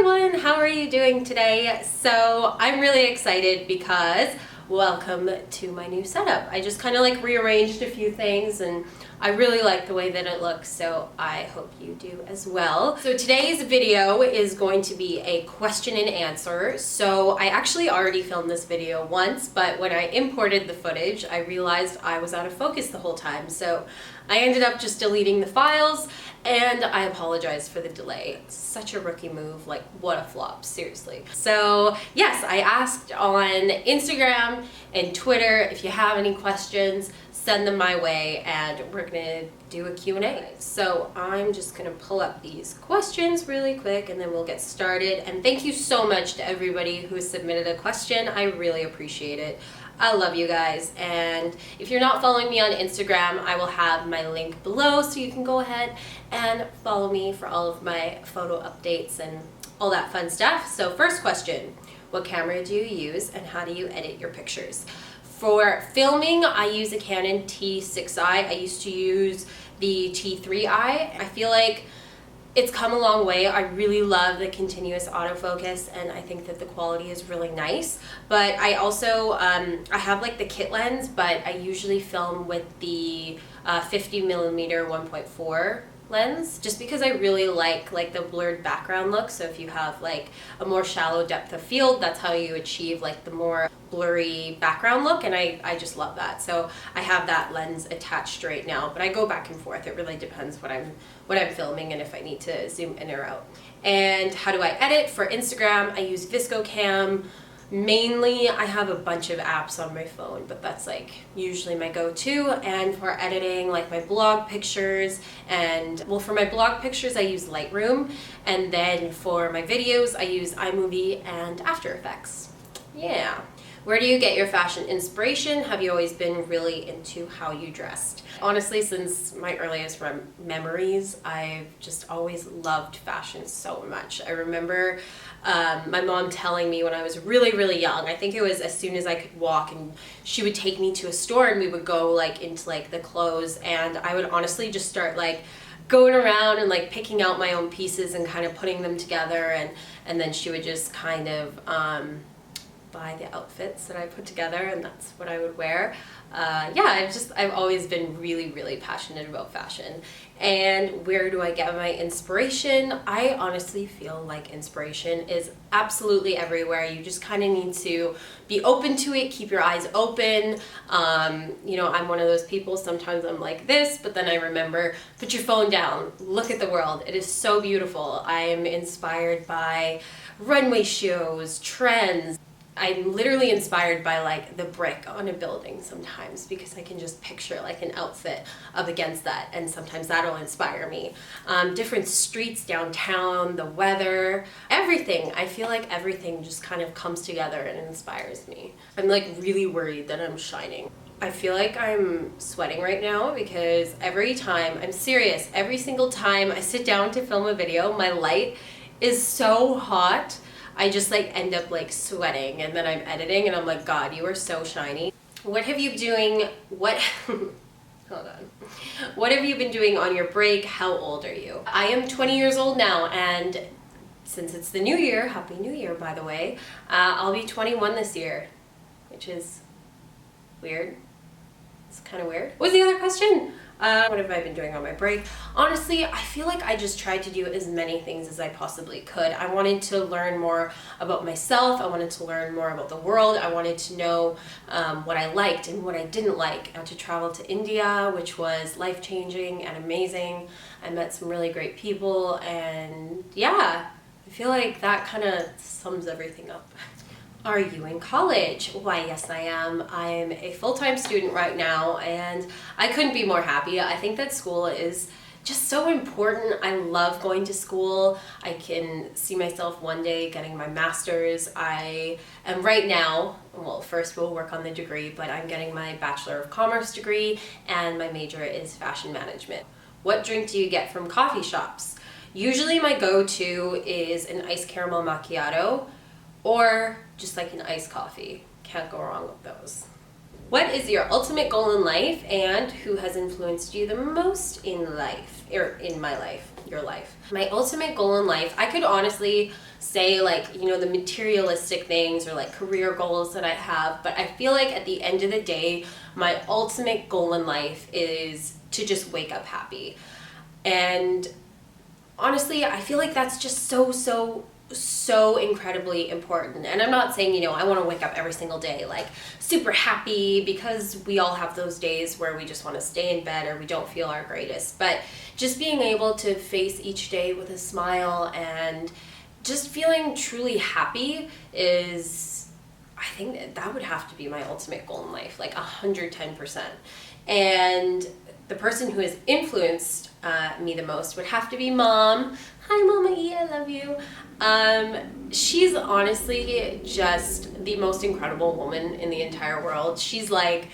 everyone, how are you doing today? So I'm really excited because welcome to my new setup. I just kind of like rearranged a few things and I really like the way that it looks, so I hope you do as well. So today's video is going to be a question and answer. So I actually already filmed this video once, but when I imported the footage, I realized I was out of focus the whole time. So I ended up just deleting the files, and I apologize for the delay. It's such a rookie move, like what a flop, seriously. So yes, I asked on Instagram and Twitter if you have any questions, send them my way, and we're gonna do a Q&A. So I'm just gonna pull up these questions really quick and then we'll get started. And thank you so much to everybody who has submitted a question. I really appreciate it. I love you guys, and if you're not following me on Instagram, I will have my link below so you can go ahead and follow me for all of my photo updates and all that fun stuff. So first question, what camera do you use and how do you edit your pictures? For filming, I use a Canon T6i. I used to use the T3i. I feel like it's come a long way. I really love the continuous autofocus and I think that the quality is really nice. But I also, I have like the kit lens, but I usually film with the 50mm 1.4 lens just because I really like the blurred background look. So if you have like a more shallow depth of field, that's how you achieve like the more blurry background look, and I just love that. So I have that lens attached right now, but I go back and forth. It really depends what I'm filming and if I need to zoom in or out. And how do I edit? For Instagram, I use ViscoCam. Mainly, I have a bunch of apps on my phone, but that's like usually my go-to. And for editing, like my blog pictures, and well, for my blog pictures, I use Lightroom. And then for my videos, I use iMovie and After Effects. Yeah. Where do you get your fashion inspiration? Have you always been really into how you dressed? Honestly, since my earliest memories, I've just always loved fashion so much. I remember my mom telling me when I was really, really young, I think it was as soon as I could walk, and she would take me to a store and we would go like into like the clothes, and I would honestly just start like going around and like picking out my own pieces and kind of putting them together, and then she would just kind of buy the outfits that I put together, and that's what I would wear. Yeah, I've always been really, really passionate about fashion. And where do I get my inspiration? I honestly feel like inspiration is absolutely everywhere. You just kind of need to be open to it, keep your eyes open. You know, I'm one of those people, sometimes I'm like this, but then I remember, put your phone down, look at the world. It is so beautiful. I'm inspired by runway shows, trends. I'm literally inspired by like the brick on a building sometimes because I can just picture like an outfit up against that, and sometimes that'll inspire me. Different streets downtown, the weather, everything. I feel like everything just kind of comes together and inspires me. I'm like really worried that I'm shining. I feel like I'm sweating right now because every time, I'm serious, every single time I sit down to film a video, my light is so hot. I just like end up like sweating, and then I'm editing and I'm like, God, you are so shiny. What have you been doing? Hold on. What have you been doing on your break? How old are you? I am 20 years old now, and since it's the new year, Happy New Year, by the way, I'll be 21 this year, which is weird. It's kind of weird. What was the other question? What have I been doing on my break? Honestly, I feel like I just tried to do as many things as I possibly could. I wanted to learn more about myself. I wanted to learn more about the world. I wanted to know what I liked and what I didn't like. I got to travel to India, which was life-changing and amazing. I met some really great people, and yeah, I feel like that kind of sums everything up. Are you in college? Why, yes, I am. I'm a full-time student right now, and I couldn't be more happy. I think that school is just so important. I love going to school. I can see myself one day getting my master's. I am right now, well, first we'll work on the degree, but I'm getting my Bachelor of Commerce degree, and my major is fashion management. What drink do you get from coffee shops? Usually my go-to is an iced caramel macchiato, or just like an iced coffee. Can't go wrong with those. What is your ultimate goal in life, and who has influenced you the most in life, or in my life, your life? My ultimate goal in life, I could honestly say like, you know, the materialistic things or like career goals that I have, but I feel like at the end of the day, my ultimate goal in life is to just wake up happy. And honestly, I feel like that's just so incredibly important. And I'm not saying, you know, I want to wake up every single day like super happy, because we all have those days where we just want to stay in bed or we don't feel our greatest. But just being able to face each day with a smile and just feeling truly happy is, I think that would have to be my ultimate goal in life, like 110%. And the person who has influenced me the most would have to be Mom. Hi, Mama E, I love you. She's honestly just the most incredible woman in the entire world. She's like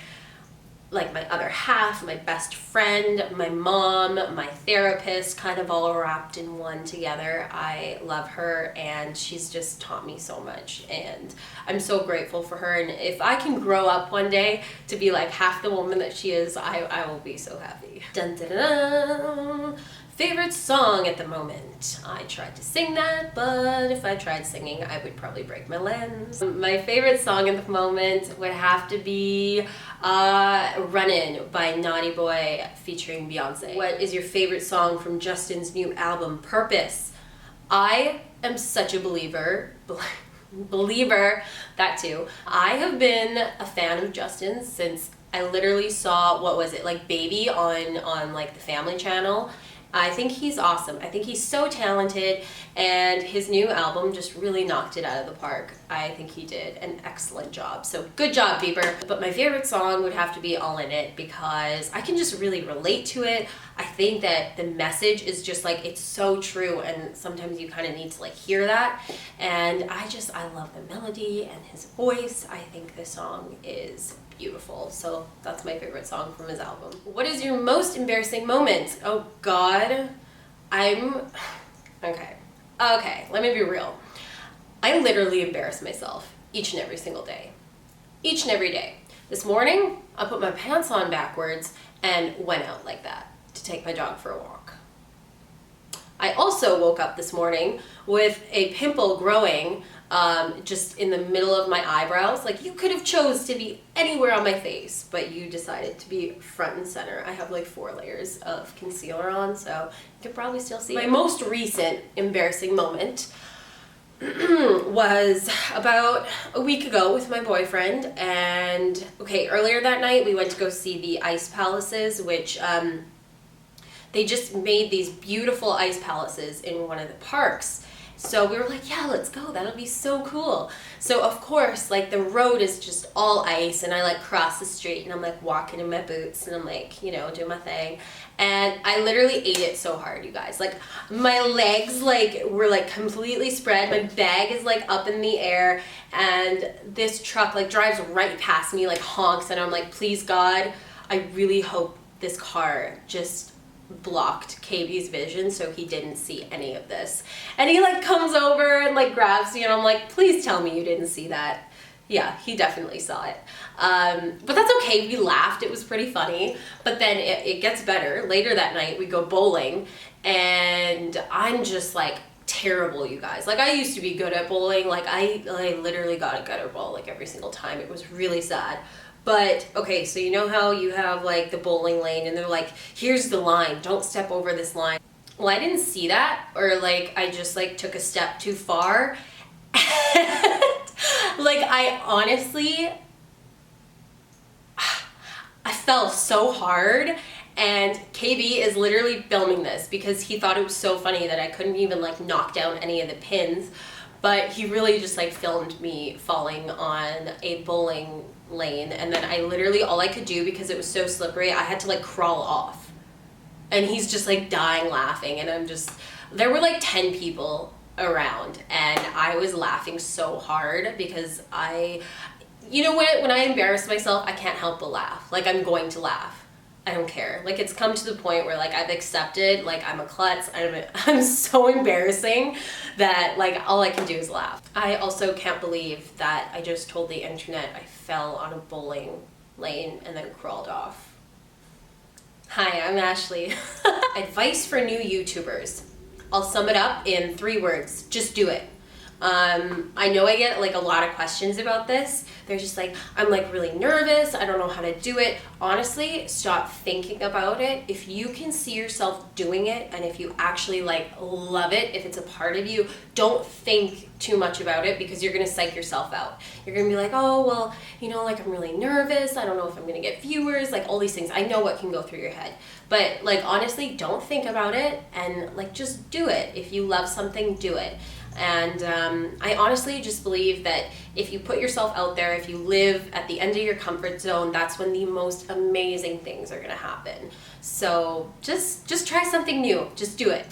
my other half, my best friend, my mom, my therapist, kind of all wrapped in one together. I love her, and she's just taught me so much, and I'm so grateful for her. And if I can grow up one day to be like half the woman that she is, I will be so happy. Dun, dun, dun, dun. Favorite song at the moment. I tried to sing that, but if I tried singing, I would probably break my lens. My favorite song at the moment would have to be Runnin' by Naughty Boy featuring Beyonce. What is your favorite song from Justin's new album, Purpose? I am such a believer, that too. I have been a fan of Justin's since I literally saw, what was it, like Baby on like the Family Channel. I think he's awesome. I think he's so talented, and his new album just really knocked it out of the park. I think he did an excellent job. So good job, Bieber. But my favorite song would have to be All In It, because I can just really relate to it. I think that the message is just like, it's so true, and sometimes you kind of need to like hear that. And I love the melody and his voice. I think this song is beautiful. So that's my favorite song from his album. What is your most embarrassing moment? Oh God, okay, let me be real. I literally embarrass myself each and every single day. Each and every day. This morning, I put my pants on backwards and went out like that to take my dog for a walk. I also woke up this morning with a pimple growing just in the middle of my eyebrows. Like, you could have chose to be anywhere on my face, but you decided to be front and center. I have like 4 layers of concealer on, so you could probably still see it. My most recent embarrassing moment was about a week ago with my boyfriend. And okay, earlier that night we went to go see the ice palaces, which they just made these beautiful ice palaces in one of the parks. So we were like, yeah, let's go, that'll be so cool. So of course, like, the road is just all ice, and I like cross the street and I'm like walking in my boots and I'm like, you know, doing my thing. And I literally ate it so hard, you guys. Like, my legs like were like completely spread, my bag is like up in the air, and this truck like drives right past me, like honks, and I'm like, please God, I really hope this car just blocked KB's vision so he didn't see any of this. And he like comes over and like grabs me, and I'm like, please tell me you didn't see that. Yeah, he definitely saw it. But that's okay, we laughed, it was pretty funny. But then it gets better. Later that night we go bowling, and I'm just like terrible, you guys. Like, I used to be good at bowling. Like, I literally got a gutter ball like every single time. It was really sad. But, okay, so you know how you have like the bowling lane and they're like, here's the line, don't step over this line. Well, I didn't see that, or like I just like took a step too far. Like, I honestly, I fell so hard, and KB is literally filming this because he thought it was so funny that I couldn't even like knock down any of the pins. But he really just like filmed me falling on a bowling lane, and then I literally, all I could do, because it was so slippery, I had to like crawl off. And he's just like dying laughing, and I'm just, there were like 10 people around, and I was laughing so hard because you know, when I embarrass myself, I can't help but laugh. Like, I'm going to laugh. I don't care. Like, it's come to the point where like I've accepted, like, I'm a klutz, I'm so embarrassing that like all I can do is laugh. I also can't believe that I just told the internet I fell on a bowling lane and then crawled off. Hi, I'm Ashley. Advice for new YouTubers. I'll sum it up in 3 words. Just do it. I know I get like a lot of questions about this. They're just like, I'm like really nervous. I don't know how to do it. Honestly, stop thinking about it. If you can see yourself doing it, and if you actually like love it, if it's a part of you, don't think too much about it, because you're gonna psych yourself out. You're gonna be like, oh, well, you know, like I'm really nervous. I don't know if I'm gonna get viewers, like all these things. I know what can go through your head. But like, honestly, don't think about it, and like just do it. If you love something, do it. And I honestly just believe that if you put yourself out there, if you live at the end of your comfort zone, that's when the most amazing things are gonna happen. So just try something new, just do it.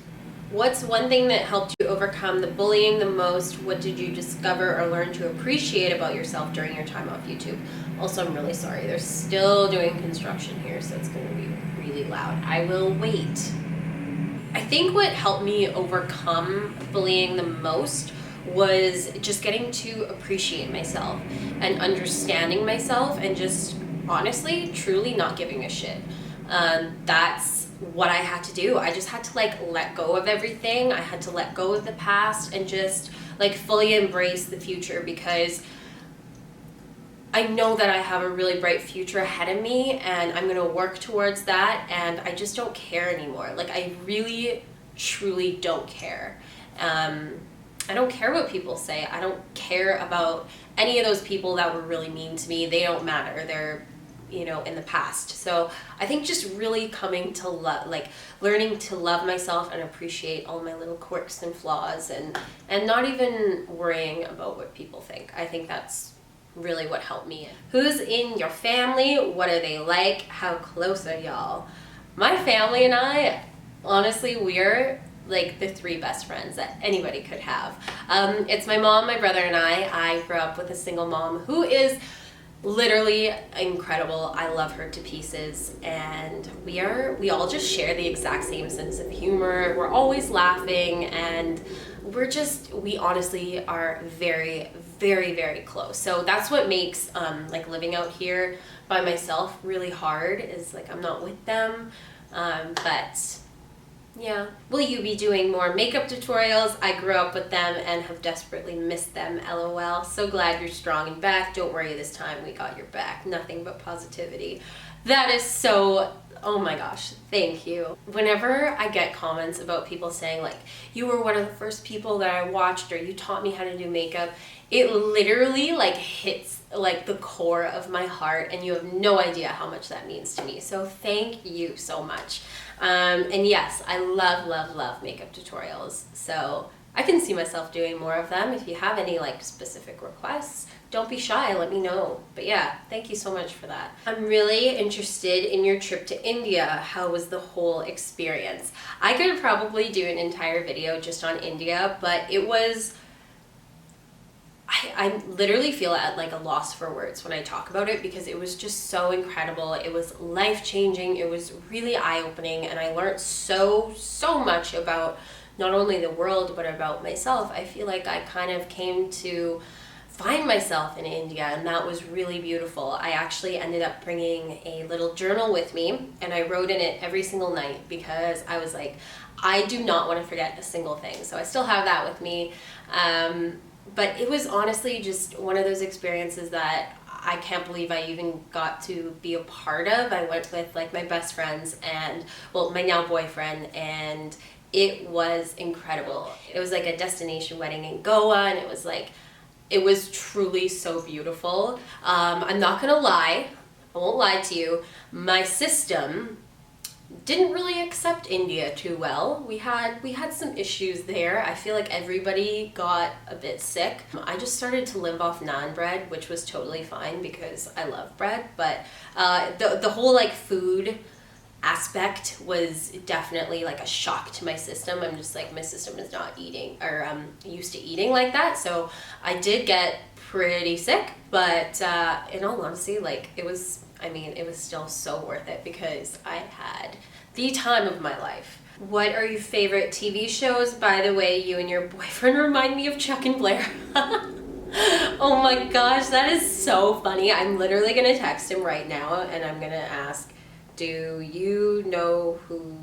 What's one thing that helped you overcome the bullying the most? What did you discover or learn to appreciate about yourself during your time off YouTube? Also, I'm really sorry, they're still doing construction here, so it's gonna be really loud. I will wait. I think what helped me overcome bullying the most was just getting to appreciate myself and understanding myself, and just honestly, truly not giving a shit. That's what I had to do. I just had to like let go of everything. I had to let go of the past and just like fully embrace the future, because I know that I have a really bright future ahead of me, and I'm going to work towards that, and I just don't care anymore. Like, I really, truly don't care. I don't care what people say. I don't care about any of those people that were really mean to me. They don't matter. They're, you know, in the past. So I think just really coming to learning to love myself and appreciate all my little quirks and flaws, and not even worrying about what people think. I think that's really what helped me. Who's in your family? What are they like? How close are y'all? My family and I, honestly, we're like the 3 best friends that anybody could have. It's my mom, my brother, and I. I grew up with a single mom who is literally incredible. I love her to pieces, and we all just share the exact same sense of humor. We're always laughing, and we honestly are very, very, very close. So that's what makes like living out here by myself really hard, is like I'm not with them. But yeah. Will you be doing more makeup tutorials? I grew up with them and have desperately missed them, LOL. So glad you're strong and back. Don't worry, this time we got your back. Nothing but positivity. That is so, oh my gosh, thank you. Whenever I get comments about people saying like, you were one of the first people that I watched, or you taught me how to do makeup, it literally like hits like the core of my heart, and you have no idea how much that means to me. So thank you so much. And yes, I love, love, love makeup tutorials. So I can see myself doing more of them. If you have any like specific requests, don't be shy, let me know. But yeah, thank you so much for that. I'm really interested in your trip to India. How was the whole experience? I could probably do an entire video just on India, but it was, I literally feel at like a loss for words when I talk about it, because it was just so incredible. It was life-changing. It was really eye-opening, and I learned so much about not only the world, but about myself. I feel like I kind of came to find myself in India, and that was really beautiful. I actually ended up bringing a little journal with me, and I wrote in it every single night, because I was like, I do not want to forget a single thing. So I still have that with me. But it was honestly just one of those experiences that I can't believe I even got to be a part of. I went with like my best friends and, well, my now boyfriend, and it was incredible. It was like a destination wedding in Goa, and it was truly so beautiful. I'm not gonna lie, I won't lie to you, my system didn't really accept India too well. We had some issues there. I feel like everybody got a bit sick. I just started to live off naan bread, which was totally fine because I love bread, but the whole like food aspect was definitely like a shock to my system. I'm just like, my system is not eating, or used to eating like that. So I did get pretty sick, but in all honesty, like it was still so worth it because I had the time of my life. What are your favorite TV shows? By the way, you and your boyfriend remind me of Chuck and Blair. Oh my gosh, that is so funny. I'm literally gonna text him right now and I'm gonna ask, do you know who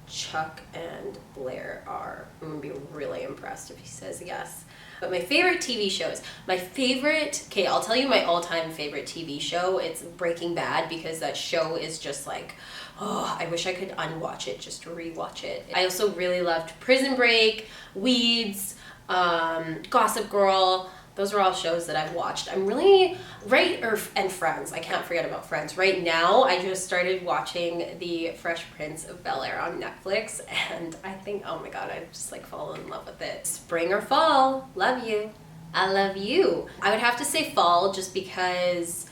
Chuck and Blair are? I'm gonna be really impressed if he says yes. But my favorite TV shows, okay, I'll tell you my all-time favorite TV show. It's Breaking Bad, because that show is just like, oh, I wish I could unwatch it just to rewatch it. I also really loved Prison Break, Weeds, Gossip Girl. Those are all shows that I've watched. I'm really, and Friends. I can't forget about Friends. Right now, I just started watching The Fresh Prince of Bel-Air on Netflix, and I think, oh my god, I've just like fallen in love with it. Spring or fall, love you. I love you. I would have to say fall, just because,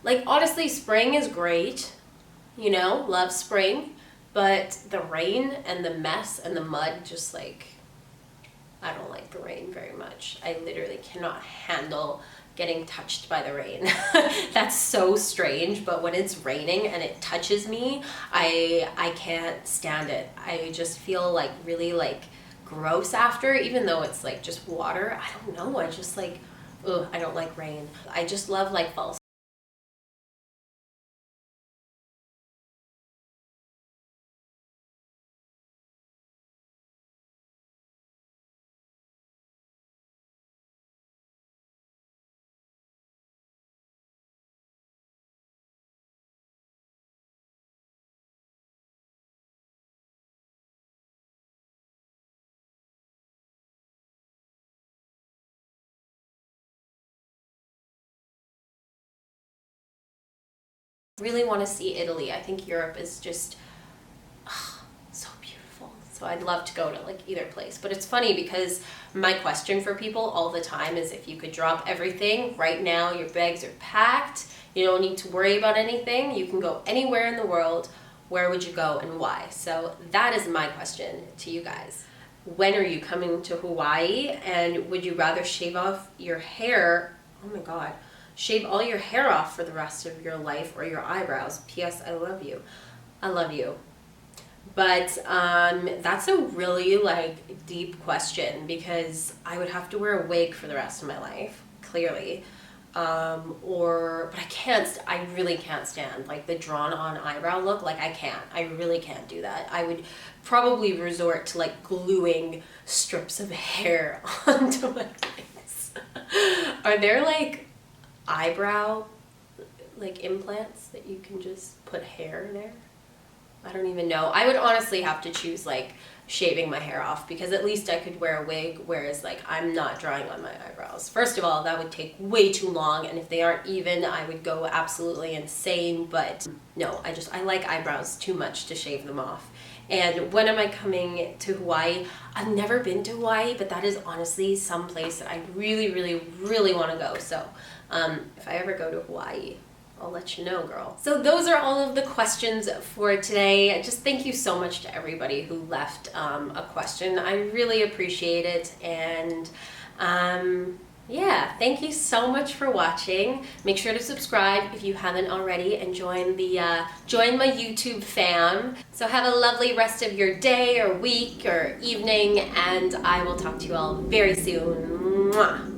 like, honestly, spring is great. You know, love spring, but the rain and the mess and the mud, just like, I don't like the rain very much. I literally cannot handle getting touched by the rain. That's so strange, but when it's raining and it touches me, I can't stand it. I just feel like really like gross after, even though it's like just water. I don't know, I just like, ugh, I don't like rain. I just love like fall. Really want to see Italy. I think Europe is just so beautiful. So I'd love to go to like either place. But it's funny because my question for people all the time is, if you could drop everything right now, your bags are packed, you don't need to worry about anything, you can go anywhere in the world, where would you go and why? So that is my question to you guys. When are you coming to Hawaii, and would you rather shave off your hair, oh my god, shave all your hair off for the rest of your life, or your eyebrows? P.S. I love you. I love you. But that's a really like deep question, because I would have to wear a wig for the rest of my life, clearly. But I really can't stand like the drawn on eyebrow look. Like I really can't do that. I would probably resort to like gluing strips of hair onto my face. Are there like eyebrow like implants that you can just put hair there? I don't even know. I would honestly have to choose like shaving my hair off, because at least I could wear a wig, whereas like I'm not drawing on my eyebrows. First of all, that would take way too long, and if they aren't even, I would go absolutely insane. But no, I like eyebrows too much to shave them off. And when am I coming to Hawaii? I've never been to Hawaii, but that is honestly some place that I really, really, really want to go. So if I ever go to Hawaii, I'll let you know, girl. So those are all of the questions for today. Just thank you so much to everybody who left a question. I really appreciate it. And yeah, thank you so much for watching. Make sure to subscribe if you haven't already, and join my YouTube fam. So have a lovely rest of your day or week or evening, and I will talk to you all very soon. Mwah.